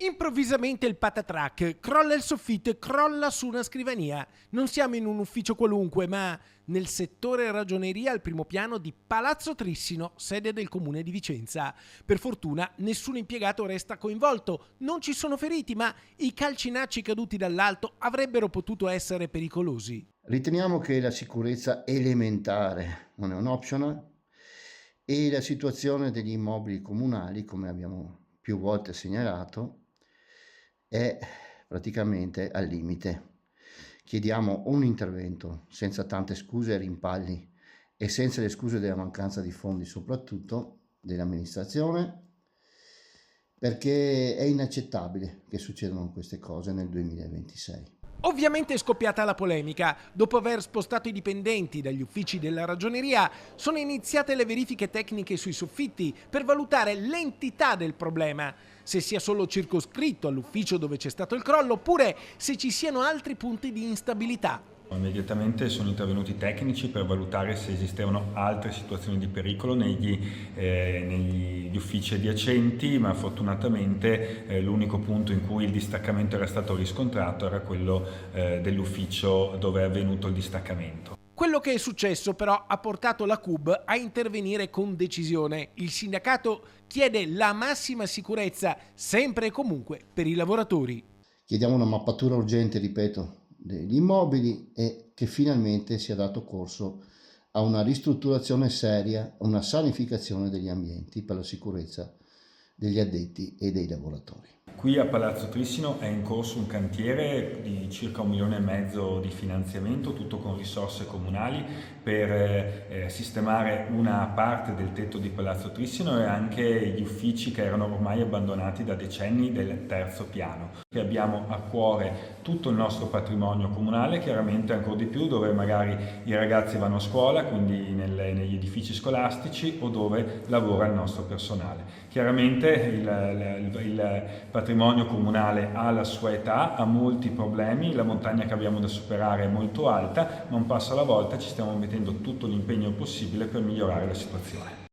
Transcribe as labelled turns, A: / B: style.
A: Improvvisamente il patatrac, crolla il soffitto e crolla su una scrivania. Non siamo in un ufficio qualunque, ma nel settore ragioneria al primo piano di Palazzo Trissino, sede del comune di Vicenza. Per fortuna nessun impiegato resta coinvolto, non ci sono feriti, ma i calcinacci caduti dall'alto avrebbero potuto essere pericolosi.
B: Riteniamo che la sicurezza elementare non è un optional e la situazione degli immobili comunali, come abbiamo più volte segnalato, è praticamente al limite. Chiediamo un intervento senza tante scuse e rimpalli e senza le scuse della mancanza di fondi, soprattutto dell'amministrazione, perché è inaccettabile che succedano queste cose nel 2026.
A: Ovviamente è scoppiata la polemica. Dopo aver spostato i dipendenti dagli uffici della ragioneria, sono iniziate le verifiche tecniche sui soffitti per valutare l'entità del problema, se sia solo circoscritto all'ufficio dove c'è stato il crollo oppure se ci siano altri punti di instabilità.
C: Immediatamente sono intervenuti i tecnici per valutare se esistevano altre situazioni di pericolo negli uffici adiacenti, ma fortunatamente l'unico punto in cui il distaccamento era stato riscontrato era quello dell'ufficio dove è avvenuto il distaccamento.
A: Quello che è successo però ha portato la CUB a intervenire con decisione. Il sindacato chiede la massima sicurezza, sempre e comunque, per i lavoratori.
B: Chiediamo una mappatura urgente, ripeto, degli immobili e che finalmente sia dato corso a una ristrutturazione seria, una sanificazione degli ambienti per la sicurezza degli addetti e dei lavoratori.
C: Qui a Palazzo Trissino è in corso un cantiere di circa 1,5 milioni di finanziamento, tutto con risorse comunali, per sistemare una parte del tetto di Palazzo Trissino e anche gli uffici che erano ormai abbandonati da decenni del terzo piano. Che abbiamo a cuore tutto il nostro patrimonio comunale, chiaramente ancora di più dove magari i ragazzi vanno a scuola, quindi negli edifici scolastici o dove lavora il nostro personale. Chiaramente il patrimonio comunale ha la sua età, ha molti problemi, la montagna che abbiamo da superare è molto alta, ma un passo alla volta ci stiamo mettendo tutto l'impegno possibile per migliorare la situazione.